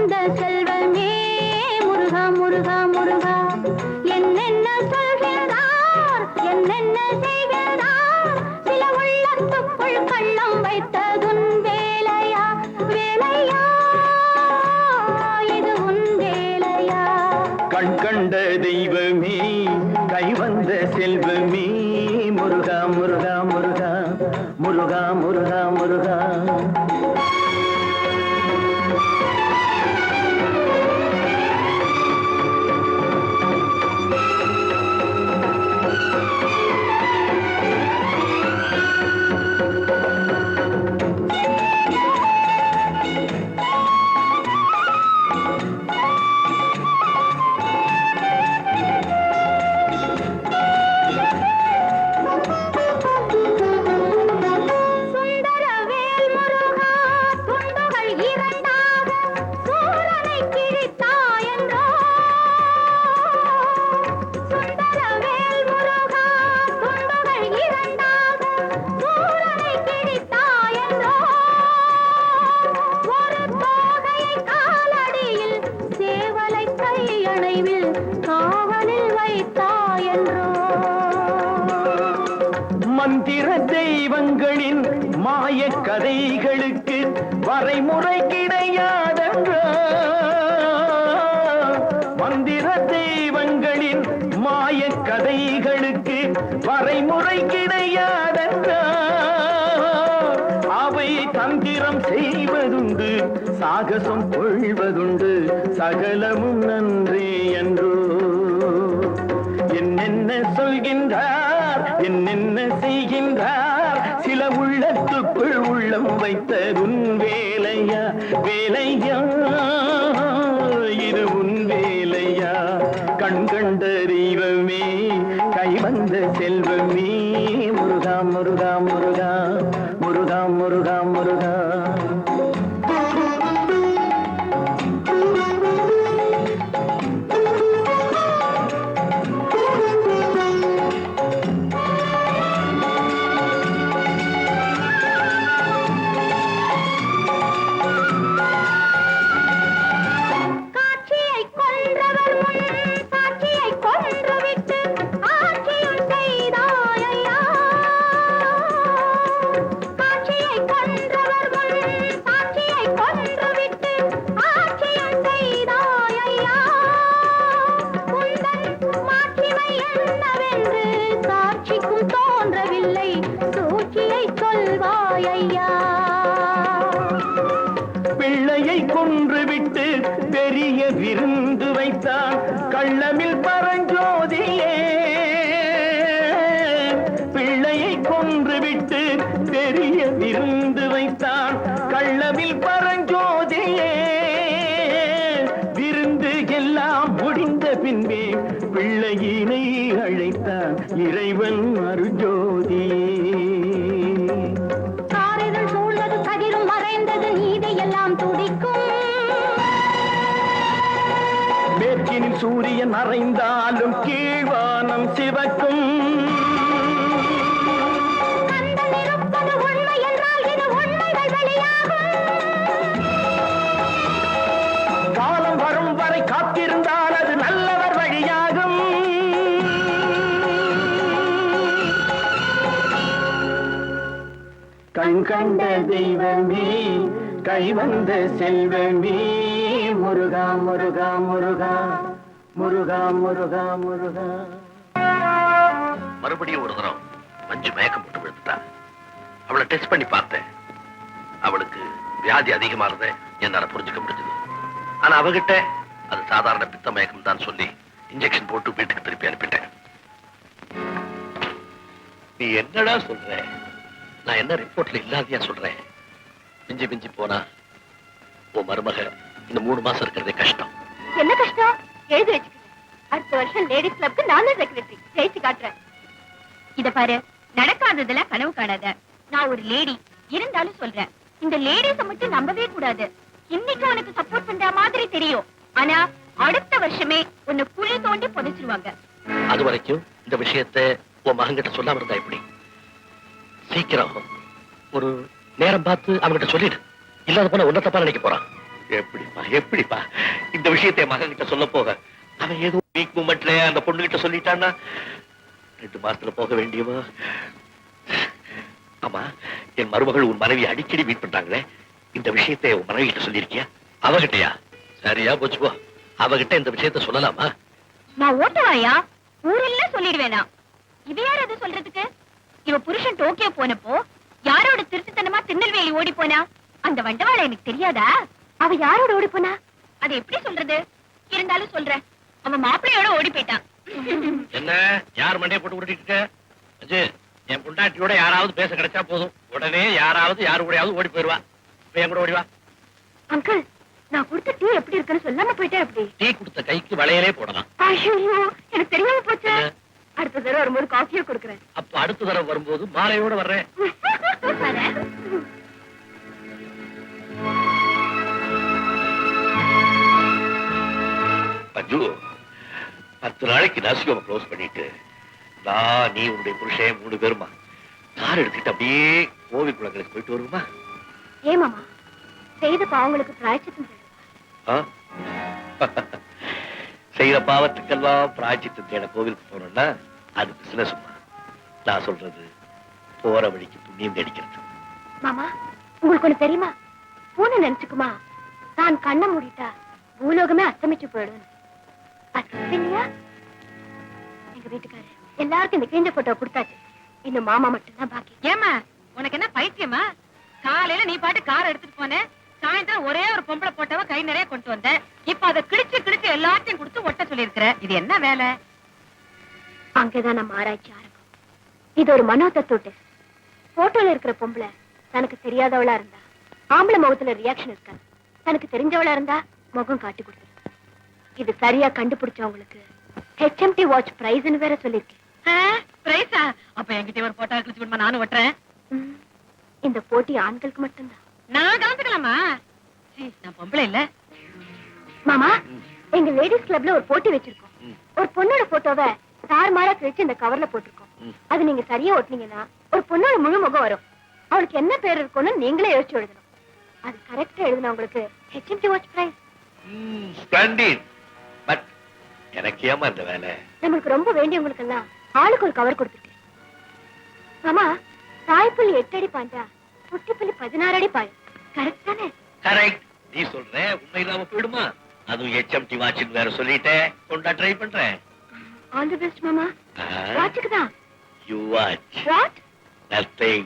வந்த செல்வமே முருகா முருகா முருகா என்னென்ன சொல்கிறார் என்னென்ன செய்கிறார் சில உள்ளத்துக்குள் கள்ளம் வைத்ததுன் வேலையா வேலையா இது உன் வேலையா கண் கண்ட தெய்வமே கை வந்த செல்வமே முருகா முருகா முருகா முருகா முருகா முருகா மந்திர தெய்வங்களின் மாய கதைகளுக்கு வரைமுறை கிடையாதென்றோ மந்திர தெய்வங்களின் மாய கதைகளுக்கு வரைமுறை கிடையாதென்றோ அவை தந்திரம் செய்வதுண்டு சாகசம் கொள்வதுண்டு சகலமும் நன்றி என்றோ என்னென்ன சொல்கின்றார் என்னென்ன செய்கின்றார் சில உள்ளத்துக்குள் உள்ளம் வைத்ததுன் வேலையா வேலையா இது உன் வேலையா கண் கண்ட தெய்வமே கை வந்த செல்வமே முருகா முருகா முருகா முருகா முருகா முருகா பிள்ளையை கொன்றுவிட்டு பெரிய விருந்து வைத்தான் கள்ளமில் பரஞ்சோதியே பிள்ளையை கொன்றுவிட்டு பெரிய விருந்து வைத்தான் கள்ளமில் பரஞ்சோதியே விருந்து எல்லாம் முடிந்த பின்பே பிள்ளையினை அழைத்தான் இறைவன் அருஜோதியே மேற்கினில் சூரியன் மறைந்தாலும் கீழ்வானம் சிவக்கும் காலம் வரும் வரை காத்திருந்தால் அது நல்லவர் வழியாகும் கண் கண்ட தெய்வமே கை வந்த செல்வமே முருகா முருகா முருகா முருகா முருகா முருகா மறுபடியும் ஒரு தரம் மஞ்சு மயக்கம் போட்டு விழுந்துட்டா அவளை டெஸ்ட் பண்ணி பார்த்தேன் அவளுக்கு வியாதி அதிகமானதை என்னால புரிஞ்சுக்க முடிஞ்சது ஆனா அவகிட்ட அது சாதாரண பித்த மயக்கம் தான் சொல்லி இன்ஜெக்ஷன் போட்டு வீட்டுக்கு திருப்பி அனுப்பிட்டேன் நீ என்னடா சொல்ற நான் என்ன ரிப்போர்ட்ல இல்லாதையா சொல்றேன் மிஞ்சி மிஞ்சி போனா உன் மருமக இந்த 3 மாசம் இருக்கிறதே கஷ்டம் என்ன கஷ்டம் எழுதி வச்சுக்க அடுத்த வருஷம் லேடிஸ் கிளப்க்கு நான் தான் செக்ரட்டரி ஜெயிச்சு காட்டுறேன் இத பாரு நடக்காததுல கனவு காணாத நான் ஒரு லேடி இருந்தாலும் சொல்றேன் இந்த லேடிஸ மட்டும் நம்பவே கூடாது இன்னைக்கு உனக்கு சப்போர்ட் பண்ற மாதிரி தெரியும் ஆனா அடுத்த வருஷமே உன்னை குழி தோண்டி புதைச்சிருவாங்க அது வரைக்கும் இந்த விஷயத்தை உன் மகன்கிட்ட சொல்லாம இருந்தா எப்படி சீக்கிரம் ஒரு நேரம் பார்த்து அவங்கிட்ட சொல்லிடு இல்லாத போன உன்ன தப்பா நினைக்க போறான் எப்படிப்பா இந்த விஷயத்தை மகன் கிட்ட சொல்ல போக அவன் ஏதோ வீக் மூமெண்ட்ல அந்த பொண்ணு கிட்ட சொல்லிட்டான்னா 2 மாசத்துல போக வேண்டியவா. ஆமா, என் மருமகள் உன் மனைவி அடிக்கடி மீட் பண்றாங்களே, இந்த விஷயத்தை உன் மனைவி கிட்ட சொல்லிருக்கியா? அவகிட்டயா? சரியா போச்சுப்போ, அவகிட்ட இந்த விஷயத்தை சொல்லலாமா? நான் ஓட்டுவாயா ஊரெல்லாம் சொல்லிடுவேனா? இவ யார் அது சொல்றதுக்கு? இவ புருஷன் டோக்கியோ போனப்போ யாரோட திருட்டுத்தனமா திருநெல்வேலி ஓடி போனா? அந்த வண்டவாள எனக்கு தெரியாதா? அவ யாரோட ஓடி போனா? அதை எப்படி சொல்றது? இருந்தாலும் சொல்றேன், அவன் மாப்பிள்ளையோட ஓடி போயிட்டான். என்ன யார் மண்டைய போட்டு ஓடிட்டு இருக்க? என் பொண்டாட்டியோட யாராவது பேச கிடைச்சா போதும், உடனே யாராவது யாரு கூடயாவது ஓடி போயிருவா. என் கூட ஓடிவா. அங்கிள், நான் கொடுத்த டீ எப்படி இருக்குன்னு சொல்லாம போயிட்டேன். அப்படி டீ கொடுத்த கைக்கு வளையலே போடலாம். ஐயோ, எனக்கு தெரியாம போச்சு. அடுத்த தடவை வரும்போது காஃபியே கொடுக்குறேன். அப்ப அடுத்த தடவை வரும்போது மாலையோட வர்றேன். மஞ்சு, 10 நாளைக்கு நர்சிங் க்ளோஸ் பண்ணிட்டு நான், நீ, உன்னுடைய புருஷன் 3 பேருமா கார் எடுத்துட்டு அப்படியே கோவில் குளங்களுக்கு போயிட்டு வருமா? ஏமாமா, செய்த பாவங்களுக்கு பிராயச்சித்தம் ஆ? செய்யற பாவத்துக்கெல்லாம் பிராயச்சித்தம் தேட கோவிலுக்கு போனோம்னா அது பிசினஸ். நான் சொல்றது போற வழிக்கு புண்ணியம் தேடிக்கிறது. மாமா, உங்களுக்கு ஒண்ணு தெரியுமா? பூனை நினைச்சுக்குமா, நான் கண்ணை மூடிட்டா பூலோகமே அஸ்தமிச்சு போயிடும். அது இல்லையா? எங்க வீட்டுக்காரர் எல்லாருக்கும் இந்த கிழிஞ்ச போட்டோ கொடுத்தாச்சு. இன்னும் மாமா மட்டும்தான் பாக்கி. ஏமா, உனக்கு என்ன பைத்தியமா? காலையில நீ பாட்டு கார் எடுத்துட்டு போன, சாயந்தரம் ஒரே ஒரு பொம்பளை போட்டவ கை நிறைய கொண்டு வந்த. இப்ப அதை கிழிச்சு கிழிச்சு எல்லாத்தையும் கொடுத்து ஒட்ட சொல்லி இருக்கிற. இது என்ன வேலை? அங்கேதான் நம்ம ஆராய்ச்சி ஆரம்பம். இது ஒரு மனோ தத்துவ டெஸ்ட். போட்டோல இருக்கிற பொம்பளை தனக்கு தெரியாதவளா இருந்தா ஆம்பளை முகத்துல ரியாக்ஷன் இருக்காது, தனக்கு தெரிஞ்சவளா இருந்தா முகம் காட்டி கொடுத்துரு. இது சரியா கண்டுபிடிச்சவங்களுக்கு HMT வாட்ச் பிரைஸ்னு வேற சொல்லிருக்கேன். பிரைஸா? அப்ப என்கிட்ட ஒரு போட்டோ கிழிச்சு கொடுமா, நானும் ஒட்டுறேன். இந்த போட்டி ஆண்களுக்கு மட்டும்தான். நான் கலந்துக்கலாமா? நான் பொம்பளை இல்ல. மாமா, எங்க லேடிஸ் கிளப்ல ஒரு போட்டி வச்சிருக்கோம். ஒரு பொண்ணோட போட்டோவை தார்மாரா கிழிச்சு இந்த கவர்ல போட்டிருக்கோம். அது நீங்க சரியா ஒட்டினீங்கன்னா ஒரு பொண்ணோட முழு முகம் வரும். அவளுக்கு என்ன பேர் இருக்கும்னு நீங்களே யோசிச்சு எழுதணும். அது கரெக்டா எழுதினவங்களுக்கு HMT வாட்ச் பிரைஸ். பட் எனக்கு ஏமா இந்த வேலை? நம்மளுக்கு ரொம்ப வேண்டியவங்களுக்கு எல்லாம் ஆளுக்கு ஒரு கவர் கொடுத்துருக்கேன். மாமா, தாய்ப்புள்ளி 8 அடி பாஞ்சா குட்டிப்புள்ளி 16 அடி பாயும். கரெக்ட் தானே? கரெக்ட். நீ சொல்ற உண்மை இல்லாம போயிடுமா? அதுவும் HMT வாட்ச் வேற சொல்லிட்டேன். கொண்டா ட்ரை பண்றேன். ஆல் தி பெஸ்ட் மாமா. வாட்சுக்கு தான். You watch. வாட்? Nothing.